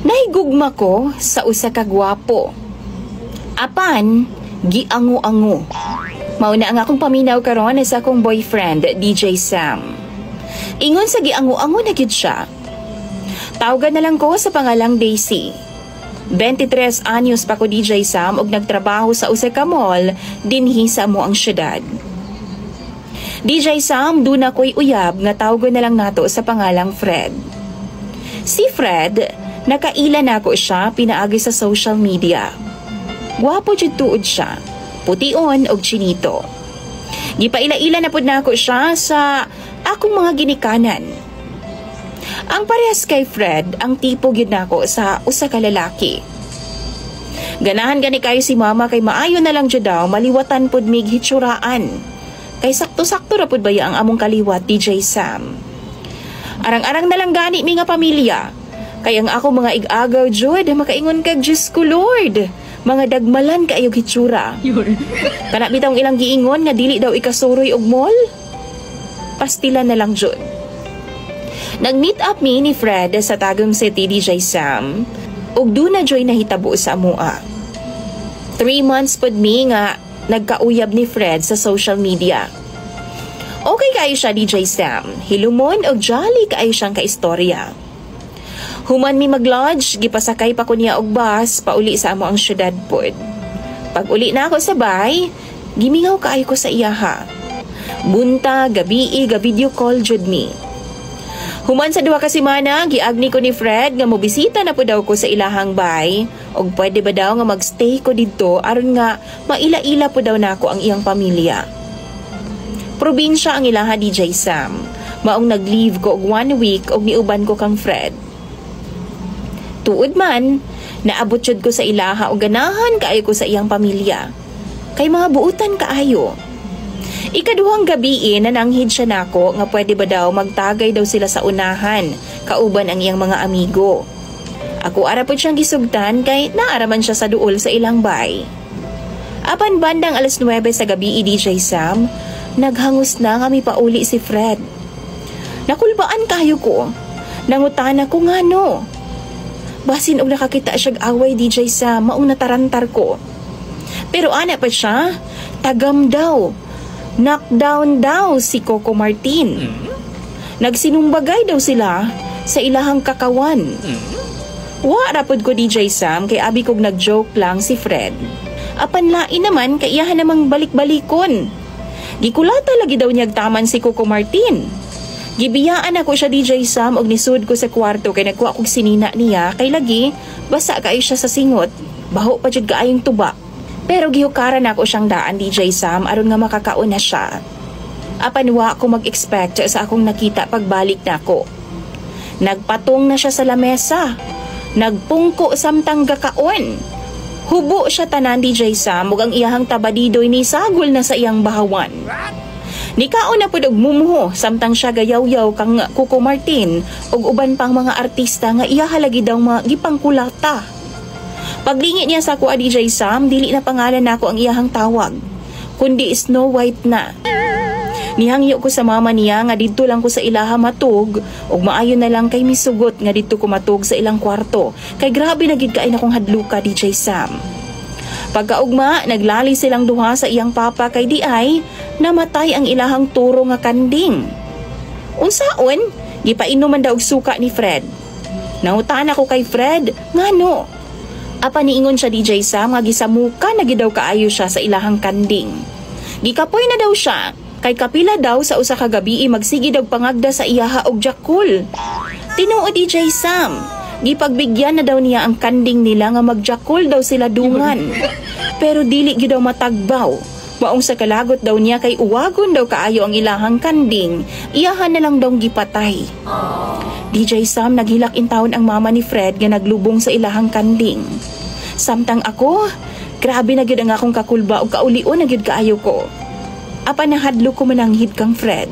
Nahigugma ko sa usa ka gwapo. Apan, giango-ango. Mauna ang akong paminaw karon sa akong boyfriend, DJ Sam. Ingon sa giango-ango na gyud siya. Tawagan na lang ko sa pangalang Daisy. 23 anyos pa ko DJ Sam ug nagtrabaho sa usa ka mall dinhi sa amoang syudad. DJ Sam, duna ko'y uyab nga tawagan na lang nato sa pangalang Fred. Si Fred, nakaila na ako siya pinaagi sa social media. Gwapo jud tuod siya, pution og chinito. Gipaila-ila na pud nako siya sa akong mga ginikanan. Ang parehas kay Fred, ang tipo gyud nako sa usa ka lalaki. Ganahan gani kayo si mama kay maayo na lang jud daw maliwatan pud mig hitsuraan. Kay sakto-sakto ra pud baya ang among kaliwat DJ Sam. Arang-arang na lang gani mi nga pamilya. Kay ang ako mga ig-agaw jud makaingon kag Diyos ko Lord. Mga dagmalan kaayog hitsura. Kana bitong ilang giingon nga dili daw ikasuroy og mall. Pastila na lang jud. Nag-meet up mi ni Fred sa Tagum City DJ Sam. Ug duna joy nahitabo sa amua. 3 months pod mi nga nagkauyab ni Fred sa social media. Okay kayo siya DJ Sam. Hilumon og jolly kayo siyang kaistorya. Human mi mag-lodge, gipasakay pa ko niya og bus pauli sa amo ang syudad pod. Pag uli na ako sa bay, gimingaw kaayo ko sa iyaha. Bunta, gabi, ga-video call jud mi. Human sa 2 ka semana, giagni ko ni Fred nga mobisita na po daw ko sa ilahang bay og pwede ba daw nga magstay ko didto aron nga maila-ila po daw nako ang iyang pamilya. Probinsya ang ilaha DJ Sam. Maong nag-leave ko og 1 week og niuban ko kang Fred. Tuod man, naabot jud ko sa ilaha o ganahan kaayo ko sa iyang pamilya. Kay mga buutan kaayo. Ikaduhang gabi nananghid siya nako nga pwede ba daw magtagay daw sila sa unahan, kauban ang iyang mga amigo. Ako ara pod siyang gisugtan kay naaraman siya sa duol sa ilang bay. Apan bandang 9:00 sa gabi DJ Sam, naghangos na nga mi pauli si Fred. Nakulbaan kayo ko. Nangutana ko ngano. Basin og nakakita siyag away DJ Sam, maong natarantar ko. Pero ana pa siya, tagam daw. Knockdown daw si Coco Martin. Nagsinumbagay daw sila sa ilahang kakawan. Wa rapod ko DJ Sam kay abi kog nagjoke lang si Fred. Apan lain naman kay iyahan namang balik-balikon. Gikulata lagi daw niyag taman si Coco Martin. Gibiyaan ako siya DJ Sam og nisud ko sa kwarto kay nagkuha kog sinina niya kay lagi basa kaayo siya sa singot, baho pa jud kaayong tuba. Pero gihukaran ako siyang daan DJ Sam aron nga makakaon na siya. Apan wa ko mag-expect sa akong nakita pagbalik nako. Nagpatong na siya sa lamesa. Nagpungko samtang gakaon. Hubo siya tanan DJ Sam ug ang iyahang tabadidoy ni sagol na sa iyang bahawan. Nikaon na pud og mumuho samtang siya gayaw-yaw kang Coco Martin ug uban pang mga artista nga iya halagi daw gipangkulata. Paglingit niya sa kuha DJ Sam, dili na pangalan nako ang iyahang tawag, kundi Snow White na. Nihangyo ko sa mama niya nga didto lang ko sa ilaha matug ug maayo na lang kay misugot nga didto ko matug sa ilang kwarto kay grabe na gid kaay akong hadluka DJ Sam. Pagkaugma, naglali silang duha sa iyang papa kay di ay namatay ang ilahang turo nga kanding. Unsaon, gipainom man daw og suka ni Fred. Nangutan ako kay Fred, ngano? Apa niingon siya DJ Sam nga gisamuka na gid daw kaayo siya sa ilahang kanding. Gikapoy na daw siya, kay kapila daw sa usa ka gabi magsigi daw pangagda sa iyaha og jakul. Tinuod DJ Sam, gipagbigyan na daw niya ang kanding nila nga magjakul daw sila dungan. Pero dili gyud daw matagbaw. Maong sa kalagot daw niya kay uwagon daw kaayo ang ilahang kanding, iyahan na lang daw gipatay. DJ Sam, naghilak in taon ang mama ni Fred nga naglubong sa ilahang kanding. Samtang ako, grabe na gyud ang akong kakulba ug kaulion na gyud kaayo ko. Apan nahadlo ko mananghid kang Fred.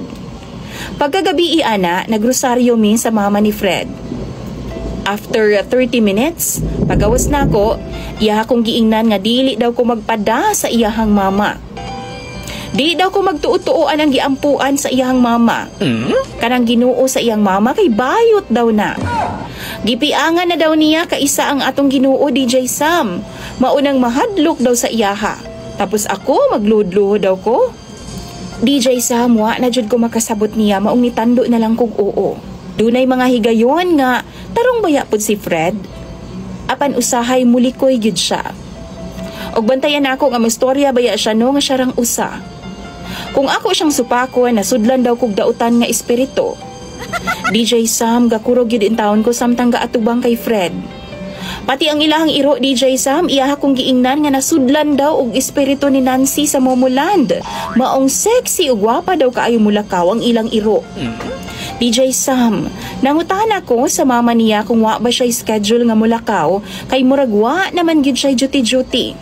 Pagkagabi ana, nagrosaryo mi sa mama ni Fred. After 30 minutes, pagawas na ako, iya akong giingnan nga dili daw ko magpada sa iyahang mama. Di daw ko magtuo-tuoan ang giampuan sa iyang mama. Kanang Ginoo sa iyang mama kay bayot daw na. Gipiangan na daw niya kaisa ang atong Ginoo DJ Sam. Maunang mahadlok daw sa iyaha. Tapos ako magludluho daw ko. DJ Sam, wa na jud ko makasabot niya, maong nitando na lang kog oo. Dunay mga higayon nga tarong baya pud si Fred. Apan usahay mulikoy gyud siya. Og bantayan ako nga mastorya baya siya no nga siya rang usa. Kung ako siyang supako, nasudlan daw kog dautan nga espiritu. DJ Sam, gakurog yun in taon ko samtang gaatubang kay Fred. Pati ang ilahang iro DJ Sam, iyaha kong giingnan nga nasudlan daw og espiritu ni Nancy sa Momoland. Maong sexy ug gwapa daw kaayo mulakaw ang ilang iro. DJ Sam, nangutan ako sa mama niya kung wa ba siya schedule nga mulakaw kay murag wa naman gyud siya duty.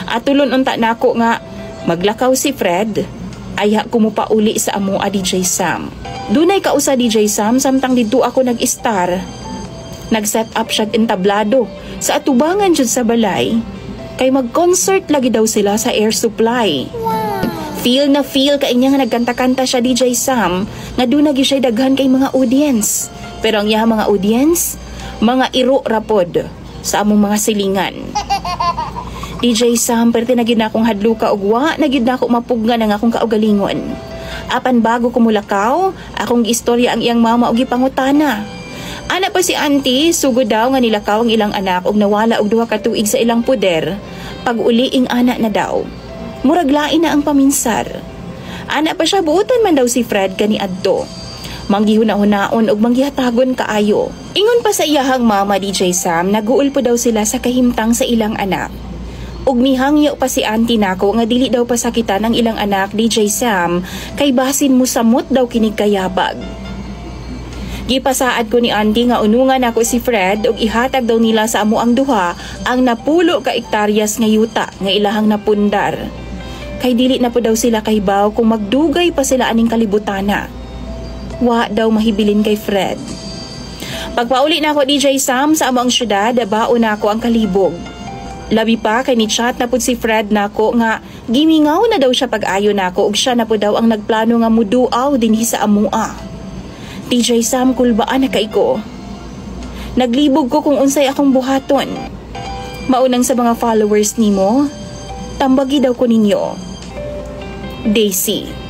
At tulon unta nako nga maglakaw si Fred. Ayha ko mo pa uli sa amoa DJ Sam. Dunay kausa DJ Sam samtang didto ako nag-star. Nag-set up siya entablado sa atubangan jud sa balay. Kay mag-concert lagi daw sila sa air supply. Wow. Feel na feel kay niya nga nagkanta-kanta siya DJ Sam nga doon nagi siya daghan kay mga audience. Pero ang iya mga audience, mga iro rapod sa among mga silingan. DJ Sam, perti na gid na akong hadluka og wa na gid na ako mapugna ng akong kaugalingon. Apan bago ko mulakaw, akong giistorya ang iyang mama og gipangutana. Ana pa si auntie, sugod daw nga nilakaw ang ilang anak og nawala og 2 ka tuig sa ilang puder. Pag uliing anak na daw. Murag lain na ang paminsar. Ana pa siya, buutan man daw si Fred kani adto. Manggihuna-hunaon og manggihatagon kaayo. Ingon pa sa iyahang mama DJ Sam, naguul po daw sila sa kahimtang sa ilang anak. Ug mihangyo pa si auntie nako nga dili daw pasakitan ang ilang anak DJ Sam kay basin mo samot daw kinig kayabag. Gipasaad ko ni auntie nga unungan ako si Fred ug ihatag daw nila sa amo ang duha ang napulo ka ektaryas nga yuta nga ilahang napundar. Kay dili na po daw sila kahibaw kung magdugay pa sila aning kalibutana. Wa daw mahibilin kay Fred. Pagpauli na ako DJ Sam sa amo ang syudad, baon na ako ang kalibog. Labi pa kay ni chat na pud si Fred nako nga gimingaw na daw siya pag-ayo nako ug siya na pud daw ang nagplano nga muduaw dinhi sa amoa. DJ Sam, kulbaan na kay ko. Naglibog ko kung unsay akong buhaton. Maunang sa mga followers nimo, tambagi daw ko ninyo. Daisy.